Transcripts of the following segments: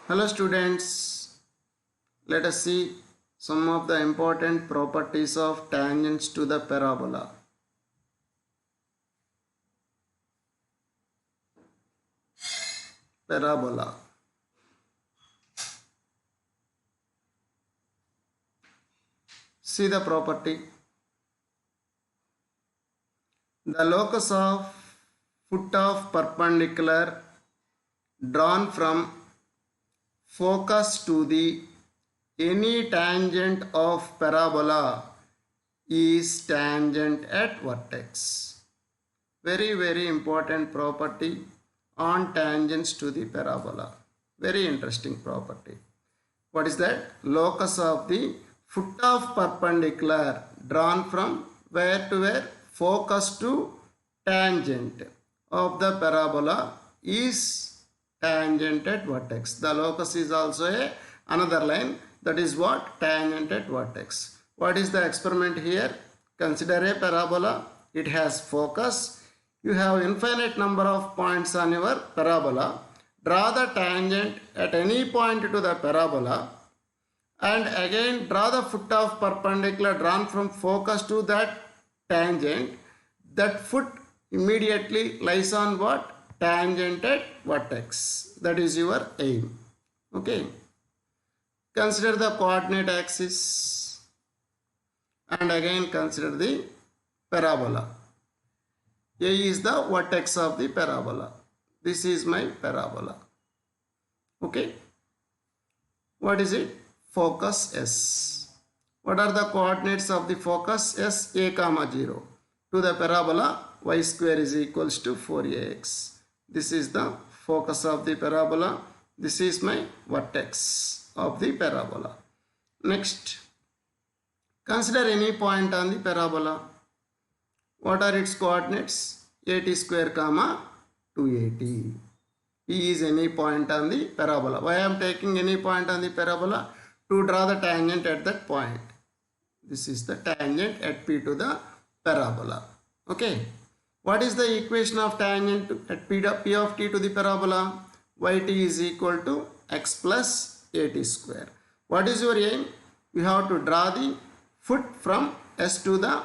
Hello students, let us see some of the important properties of tangents to the parabola. Parabola. See the property. The locus of foot of perpendicular drawn from focus to the any tangent of parabola is tangent at vertex. Very important property on tangents to the parabola. Very interesting property. What is that? Locus of the foot of perpendicular drawn from where to where? Focus to tangent of the parabola is tangent at vertex. The locus is also another line, that is what? Tangent at vertex. What is the experiment here? Consider a parabola. It has focus. You have infinite number of points on your parabola. Draw the tangent at any point to the parabola and again draw the foot of perpendicular drawn from focus to that tangent. That foot immediately lies on what? Tangent at vertex. That is your aim. Okay. Consider the coordinate axis and again consider the parabola. A is the vertex of the parabola. This is my parabola. Okay. What is it? Focus S. What are the coordinates of the focus S? A comma 0. To the parabola, y square is equals to 4ax. This is the focus of the parabola. This is my vertex of the parabola. Next, consider any point on the parabola. What are its coordinates? 80 square comma 280. P is any point on the parabola. Why I am taking any point on the parabola? To draw the tangent at that point. This is the tangent at P to the parabola. Okay. What is the equation of tangent at P of t to the parabola? Yt is equal to x plus 80 square. What is your aim? You have to draw the foot from S to the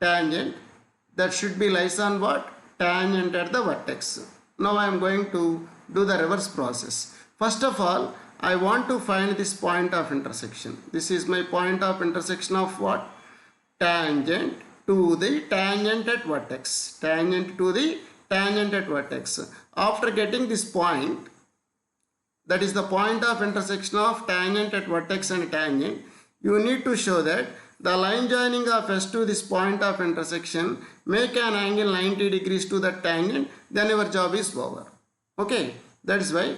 tangent. That should be lies on what? Tangent at the vertex. Now I am going to do the reverse process. First of all, I want to find this point of intersection. This is my point of intersection of what? Tangent to the tangent at vertex. Tangent to the tangent at vertex. After getting this point, that is the point of intersection of tangent at vertex and tangent, you need to show that the line joining of S to this point of intersection make an angle 90 degrees to the tangent, then your job is over. Okay, that is why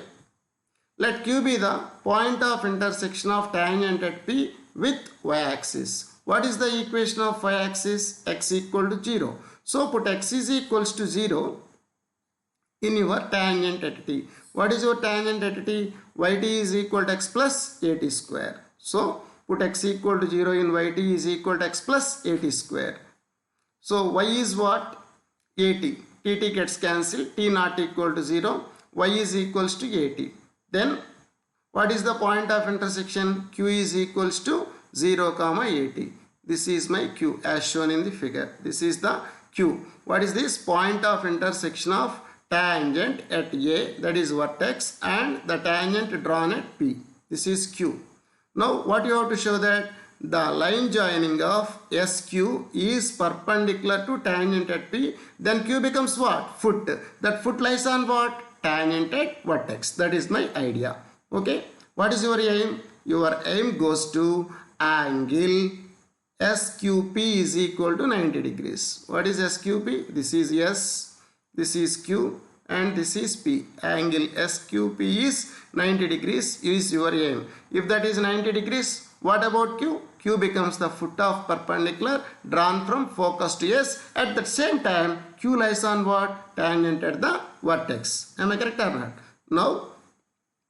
let Q be the point of intersection of tangent at P with y-axis. What is the equation of y-axis? X equal to 0. So put x is equals to 0 in your tangent at t. What is your tangent at t? Yt is equal to x plus 80 square. So put x equal to 0 in yt is equal to x plus 80 square. So y is what? 80. Tt gets cancelled. T not equal to 0. Y is equals to 80. Then what is the point of intersection? Q is equals to 0 comma 80. This is my Q as shown in the figure. This is the Q. What is this? Point of intersection of tangent at A, that is vertex, and the tangent drawn at P. This is Q. Now what you have to show that the line joining of SQ is perpendicular to tangent at P. Then Q becomes what? Foot. That foot lies on what? Tangent at vertex. That is my idea. Okay. What is your aim? Your aim goes to angle SQP is equal to 90 degrees. What is SQP? This is S, this is Q, and this is P. Angle SQP is 90 degrees is your aim. If that is 90 degrees, what about Q? Q becomes the foot of perpendicular drawn from focus to S. At the same time, Q lies on what? Tangent at the vertex. Am I correct or not? Now,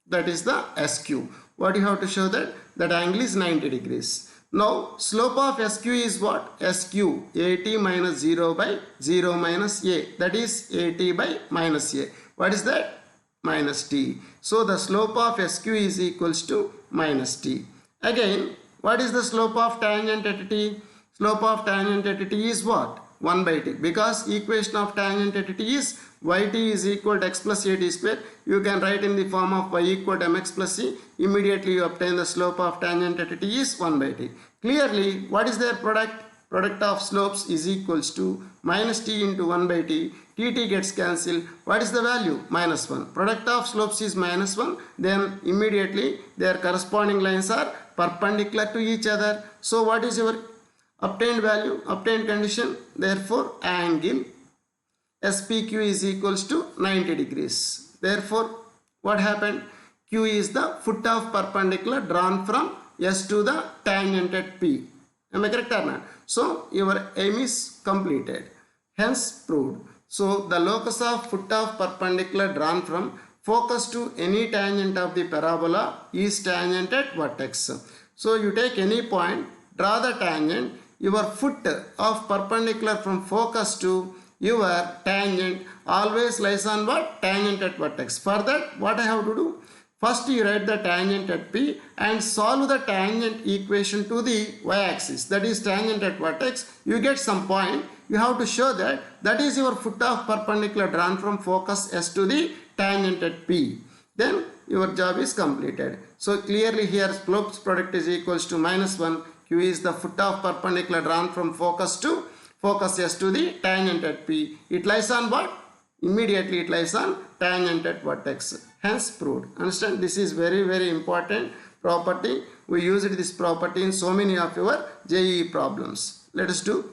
that is the SQ. What you have to show that? That angle is 90 degrees. Now, slope of SQ is what? SQ, AT minus 0 by 0 minus A. That is AT by minus A. What is that? minus t. So the slope of SQ is equals to minus t. Again, what is the slope of tangent at t? Slope of tangent at t is what? 1 by t. Because equation of tangent at t is yt is equal to x plus at square. You can write in the form of y equal to mx plus c. Immediately you obtain the slope of tangent at t is 1 by t. Clearly, what is their product? Product of slopes is equals to minus t into 1 by t. T gets cancelled. What is the value? Minus 1. Product of slopes is minus 1. Then immediately their corresponding lines are perpendicular to each other. So what is your obtained value? Obtained condition. Therefore angle SPQ is equals to 90 degrees. Therefore what happened? Q is the foot of perpendicular drawn from S to the tangent at P. Am I correct or not? So your aim is completed. Hence proved. So the locus of foot of perpendicular drawn from focus to any tangent of the parabola is tangent at vertex. So you take any point, draw the tangent, your foot of perpendicular from focus to your tangent always lies on what? Tangent at vertex. For that, what I have to do? First you write the tangent at P and solve the tangent equation to the y-axis, that is tangent at vertex. You get some point. You have to show that that is your foot of perpendicular drawn from focus S to the tangent at P. Then your job is completed. So clearly here slopes product is equals to minus 1. Q is the foot of perpendicular drawn from focus to focus S to the tangent at P. It lies on what? Immediately it lies on tangent at vertex. Hence proved. Understand? This is very important property. We used this property in so many of your JEE problems. Let us do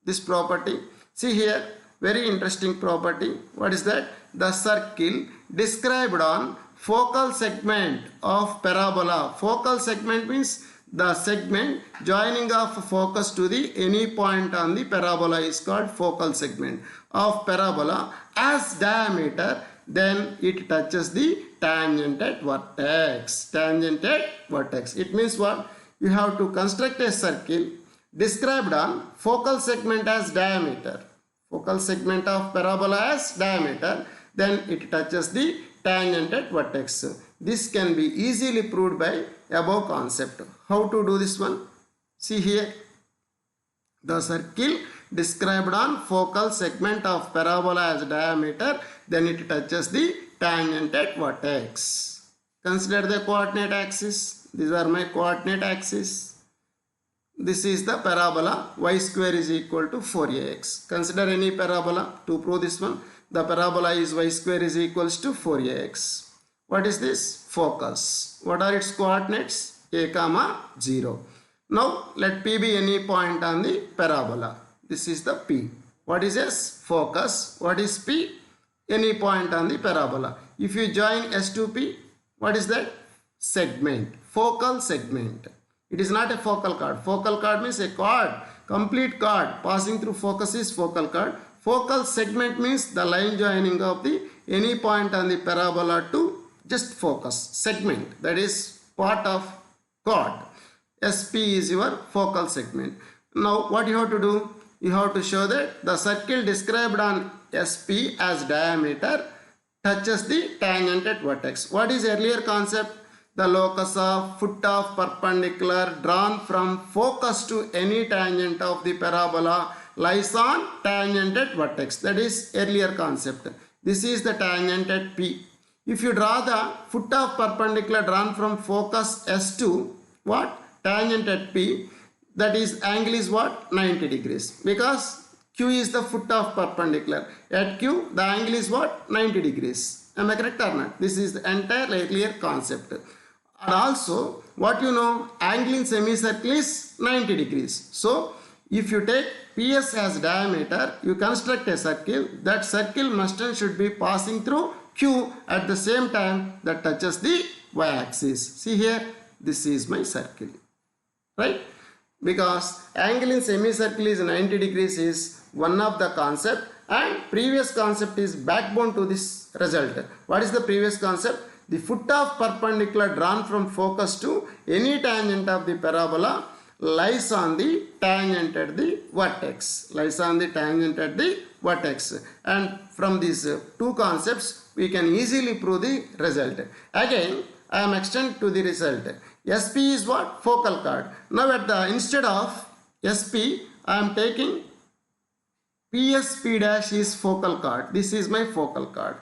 this property. See here, very interesting property. What is that? The circle described on focal segment of parabola. Focal segment means the segment joining of focus to the any point on the parabola is called focal segment of parabola as diameter. Then it touches the tangent at vertex. Tangent at vertex. It means what? You have to construct a circle described on focal segment as diameter. Focal segment of parabola as diameter. Then it touches the tangent at vertex. This can be easily proved by above concept. How to do this one? See here. The circle described on focal segment of parabola as diameter, then it touches the tangent at vertex. Consider the coordinate axis. These are my coordinate axis. This is the parabola. Y square is equal to 4ax. Consider any parabola to prove this one. The parabola is y square is equals to 4ax. What is this? Focus. What are its coordinates? A comma 0. Now let P be any point on the parabola. This is the P. What is S? Focus. What is P? Any point on the parabola. If you join S to P, what is that? Segment. Focal segment. It is not a focal chord. Focal chord means a chord. Complete chord passing through focus is focal chord. Focal segment means the line joining of the any point on the parabola to just focus. Segment. That is part of chord. SP is your focal segment. Now what you have to do? You have to show that the circle described on SP as diameter touches the tangent at vertex. What is earlier concept? The locus of foot of perpendicular drawn from focus to any tangent of the parabola lies on tangent at vertex. That is earlier concept. This is the tangent at P. If you draw the foot of perpendicular drawn from focus S to what? Tangent at P, that is angle is what? 90 degrees. Because Q is the foot of perpendicular. At Q, the angle is what? 90 degrees. Am I correct or not? This is the entire earlier concept. And also, what you know, angle in semicircle is 90 degrees. So, if you take PS as diameter, you construct a circle. That circle must and should be passing through Q at the same time that touches the y-axis. See here, this is my circle. Right? Because angle in semicircle is 90 degrees is one of the concept, and previous concept is backbone to this result. What is the previous concept? The foot of perpendicular drawn from focus to any tangent of the parabola lies on the tangent at the vertex. Lies on the tangent at the vertex. And from these two concepts, we can easily prove the result. Again, I am extending to the result. SP is what? Focal chord. Now at the instead of SP, I am taking PSP dash is focal chord. This is my focal chord.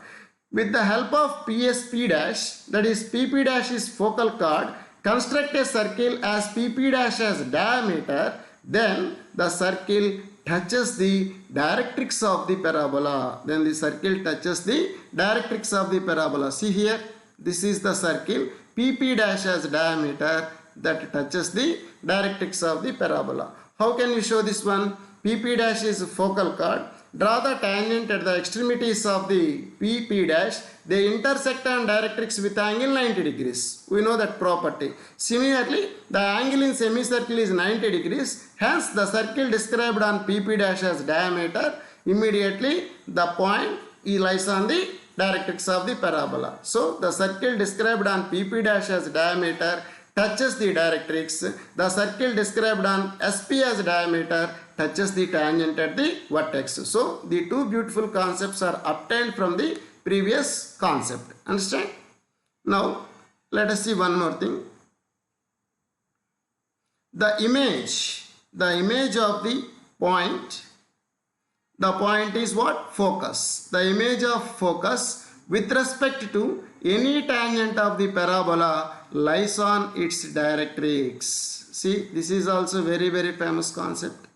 With the help of PSP dash, that is PP dash is focal chord, construct a circle as PP dash has diameter, then the circle touches the directrix of the parabola. Then the circle touches the directrix of the parabola. See here, this is the circle. PP dash has diameter that touches the directrix of the parabola. How can you show this one? PP dash is focal chord. Draw the tangent at the extremities of the PP dash. They intersect on directrix with angle 90 degrees. We know that property. Similarly, the angle in semicircle is 90 degrees. Hence, the circle described on PP dash as diameter. Immediately, the point lies on the directrix of the parabola. So, the circle described on PP dash as diameter touches the directrix. The circle described on SP as diameter touches the tangent at the vertex. So, the two beautiful concepts are obtained from the previous concept. Understand? Now, let us see one more thing. The image of the point is what? Focus. The image of focus with respect to any tangent of the parabola lies on its directrix. See, this is also very, very famous concept.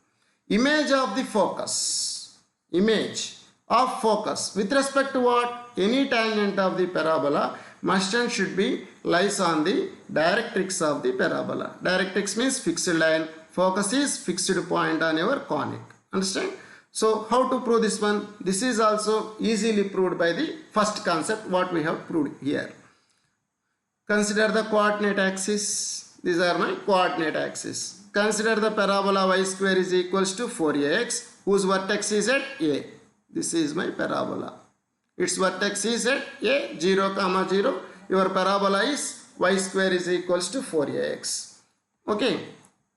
Image of the focus. Image of focus with respect to what? Any tangent of the parabola must and should be lies on the directrix of the parabola. Directrix means fixed line. Focus is fixed point on your conic. Understand? So, how to prove this one? This is also easily proved by the first concept what we have proved here. Consider the coordinate axis. These are my coordinate axis. Consider the parabola y square is equals to 4ax whose vertex is at A. This is my parabola. Its vertex is at A, 0, 0. Your parabola is y square is equals to 4ax. Okay.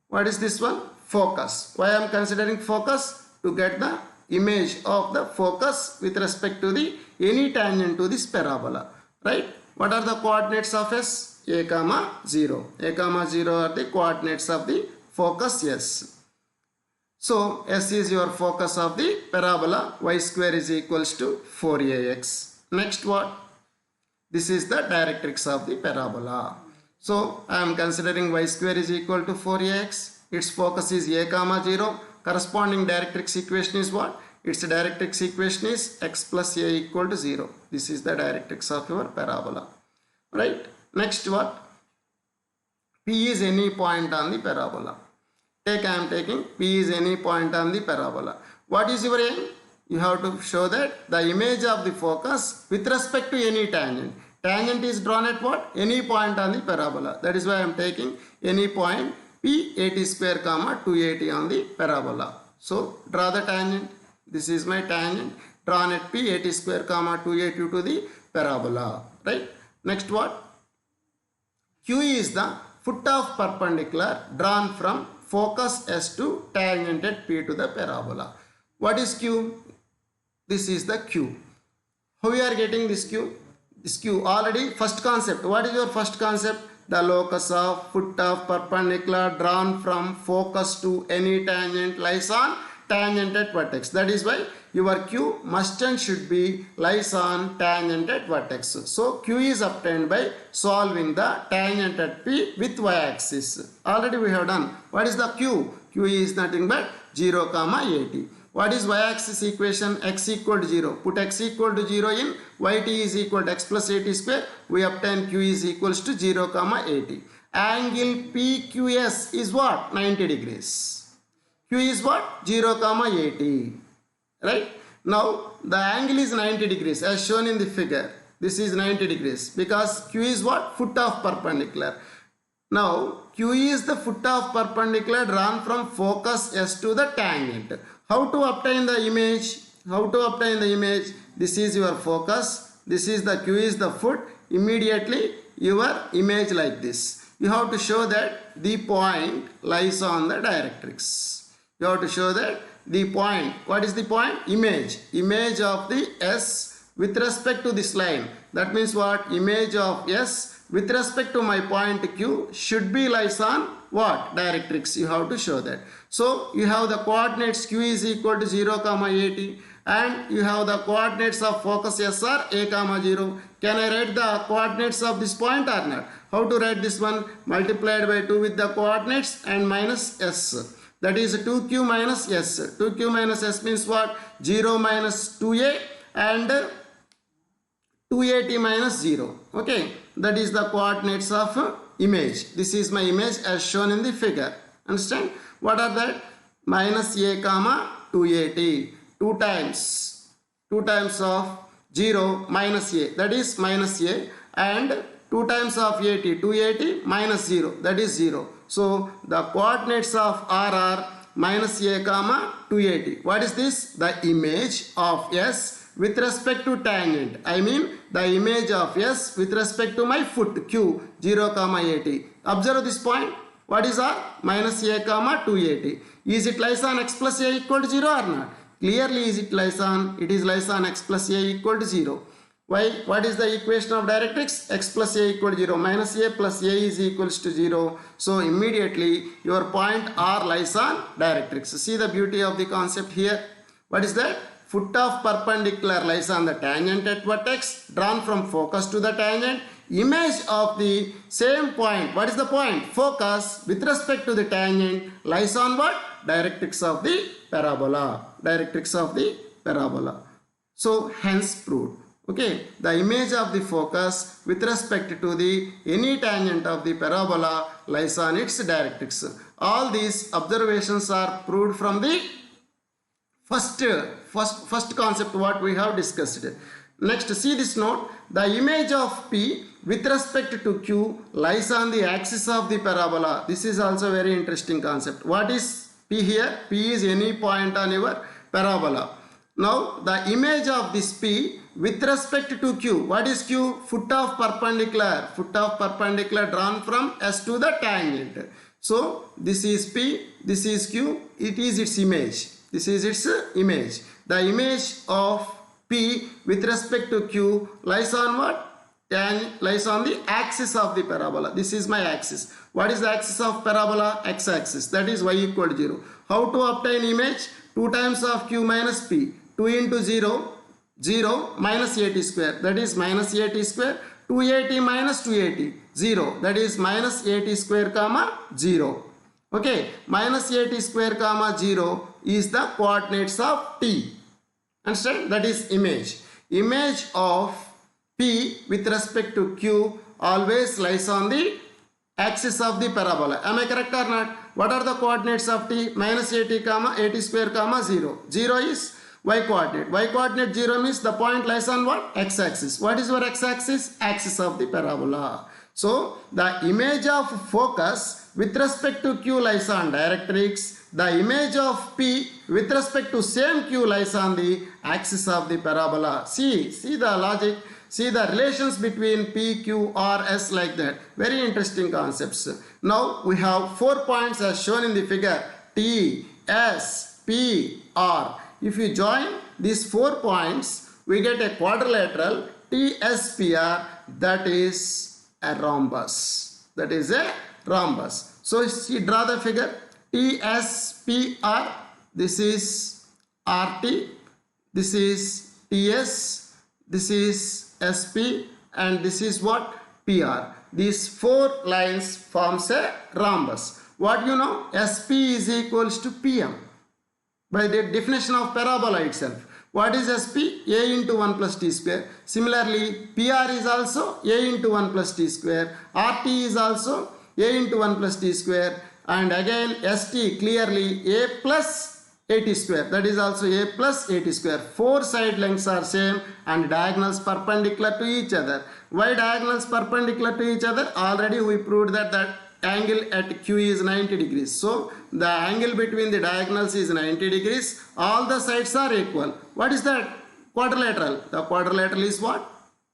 What is this one? Focus. Why I am considering focus? To get the image of the focus with respect to the any tangent to this parabola. Right? What are the coordinates of S? A, 0. A, 0 are the coordinates of the focus S. So, S is your focus of the parabola. Y square is equals to 4ax. Next what? This is the directrix of the parabola. So, I am considering y square is equal to 4ax. Its focus is A, 0. Corresponding directrix equation is what? Its directrix equation is x plus a equal to 0. This is the directrix of your parabola. Right? Next what? P is any point on the parabola. I am taking P is any point on the parabola. What is your aim? You have to show that the image of the focus with respect to any tangent. Tangent is drawn at what? Any point on the parabola. That is why I am taking any point P 80 square, 280 on the parabola. So, draw the tangent. This is my tangent drawn at P 80 square, 280 to the parabola. Right? Next what? Q is the foot of perpendicular drawn from focus S to tangent at P to the parabola. What is Q? This is the Q. How we are getting this Q? This Q already first concept. What is your first concept? The locus of foot of perpendicular drawn from focus to any tangent lies on tangent at vertex. That is why your Q must and should be lies on tangent at vertex. So Q is obtained by solving the tangent at P with y-axis. Already we have done. What is the Q? Q is nothing but 0, 80. What is y-axis equation? X equal to 0. Put x equal to 0 in. Yt is equal to x plus 80 square. We obtain q is equals to 0, 80. Angle PQS is what? 90 degrees. Q is what? 0, 80. Right? Now, the angle is 90 degrees as shown in the figure. This is 90 degrees because Q is what? Foot of perpendicular. Now, Q is the foot of perpendicular drawn from focus S to the tangent. How to obtain the image? How to obtain the image? This is your focus. This is the Q is the foot. Immediately your image like this. You have to show that the point lies on the directrix. You have to show that the point. What is the point? Image. Image of the S with respect to this line. That means what? Image of S with respect to my point Q should be lies on what? Directrix. You have to show that. So you have the coordinates Q is equal to 0, 80, and you have the coordinates of focus S are A, 0. Can I write the coordinates of this point or not? How to write this one? Multiplied by 2 with the coordinates and minus S. That is 2Q minus S. 2Q minus S means what? 0 minus 2A and 280 minus 0. Okay, that is the coordinates of image. This is my image as shown in the figure. Understand? What are that? Minus A comma 280. 2 times of 0 minus A, that is minus A, and 2 times of 80, 280 minus 0, that is 0. So the coordinates of R are minus A comma 280. What is this? The image of S with respect to tangent. I mean the image of S with respect to my foot Q 0 comma 80. Observe this point. What is R? Minus A comma 280. Is it lies on x plus A equal to 0 or not? Clearly is it lies on? It is lies on x plus A equal to 0. Why? What is the equation of directrix? X plus A equal to 0. Minus A plus A is equals to 0. So immediately your point R lies on directrix. See the beauty of the concept here. What is that? Foot of perpendicular lies on the tangent at vertex, drawn from focus to the tangent. Image of the same point. What is the point? Focus with respect to the tangent lies on what? Directrix of the parabola. Directrix of the parabola. So hence proved. Okay, the image of the focus with respect to the any tangent of the parabola lies on its directrix. All these observations are proved from the first concept what we have discussed. Next, see this note. The image of P with respect to Q lies on the axis of the parabola. This is also very interesting concept. What is P here? P is any point on your parabola. Now, the image of this P with respect to Q. What is Q? Foot of perpendicular. Foot of perpendicular drawn from S to the tangent. So, this is P, this is Q. It is its image. This is its image. The image of P with respect to Q lies on what? Lies on the axis of the parabola. This is my axis. What is the axis of parabola? X-axis. That is y equal to 0. How to obtain image? 2 times of Q minus P. 2 into 0, 0 minus 80 square. That is minus 80 square. 280 minus 280, 0. That is minus 80 square comma 0. Okay. Minus 80 square comma 0 is the coordinates of T. Understand? That is image. Image of P with respect to Q always lies on the axis of the parabola. Am I correct or not? What are the coordinates of T? Minus 80 comma 80 square comma 0. 0 is y coordinate. Y coordinate 0 means the point lies on what? X-axis. What is your x-axis? Axis of the parabola. So the image of focus with respect to Q lies on directrix. The image of P with respect to same Q lies on the axis of the parabola. See the logic. See the relations between P, Q, R, S like that. Very interesting concepts. Now we have 4 points as shown in the figure. T, S, P, R. If you join these 4 points, we get a quadrilateral TSPR, that is a rhombus. That is a rhombus. So see, draw the figure. TSPR. This is RT. This is TS. This is SP, and this is what? PR. These 4 lines forms a rhombus. What you know? SP is equals to PM by the definition of parabola itself. What is SP? A into 1 plus T square. Similarly, PR is also A into 1 plus T square. RT is also A into 1 plus T square. And again ST clearly A plus 80 square. That is also A plus 80 square. 4 side lengths are same and diagonals perpendicular to each other. Why diagonals perpendicular to each other? Already we proved that angle at Q is 90 degrees. So the angle between the diagonals is 90 degrees. All the sides are equal. What is that? Quadrilateral. The quadrilateral is what?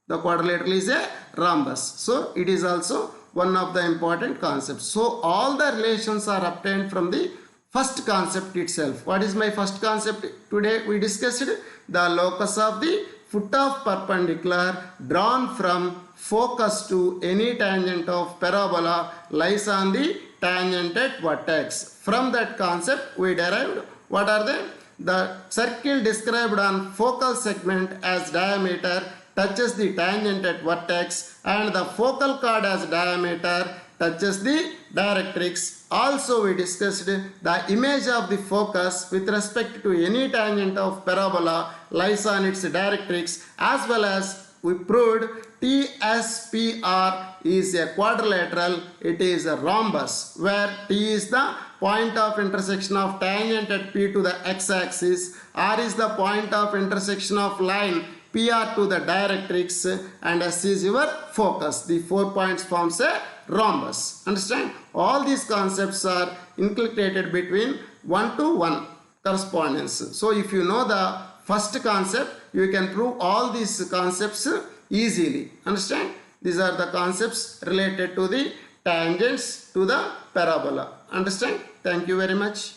The quadrilateral is a rhombus. So it is also one of the important concepts. So all the relations are obtained from the first concept itself. What is my first concept? Today we discussed the locus of the foot of perpendicular drawn from focus to any tangent of parabola lies on the tangent vertex. From that concept we derived what are they? The circle described on focal segment as diameter touches the tangent at vertex, and the focal chord as diameter touches the directrix. Also we discussed the image of the focus with respect to any tangent of parabola lies on its directrix, as well as we proved TSPR is a quadrilateral, it is a rhombus, where T is the point of intersection of tangent at P to the x-axis, R is the point of intersection of line PR to the directrix, and S is your focus. The 4 points forms a rhombus. Understand? All these concepts are inculcated between 1 to 1 correspondence. So if you know the first concept, you can prove all these concepts easily. Understand? These are the concepts related to the tangents to the parabola. Understand? Thank you very much.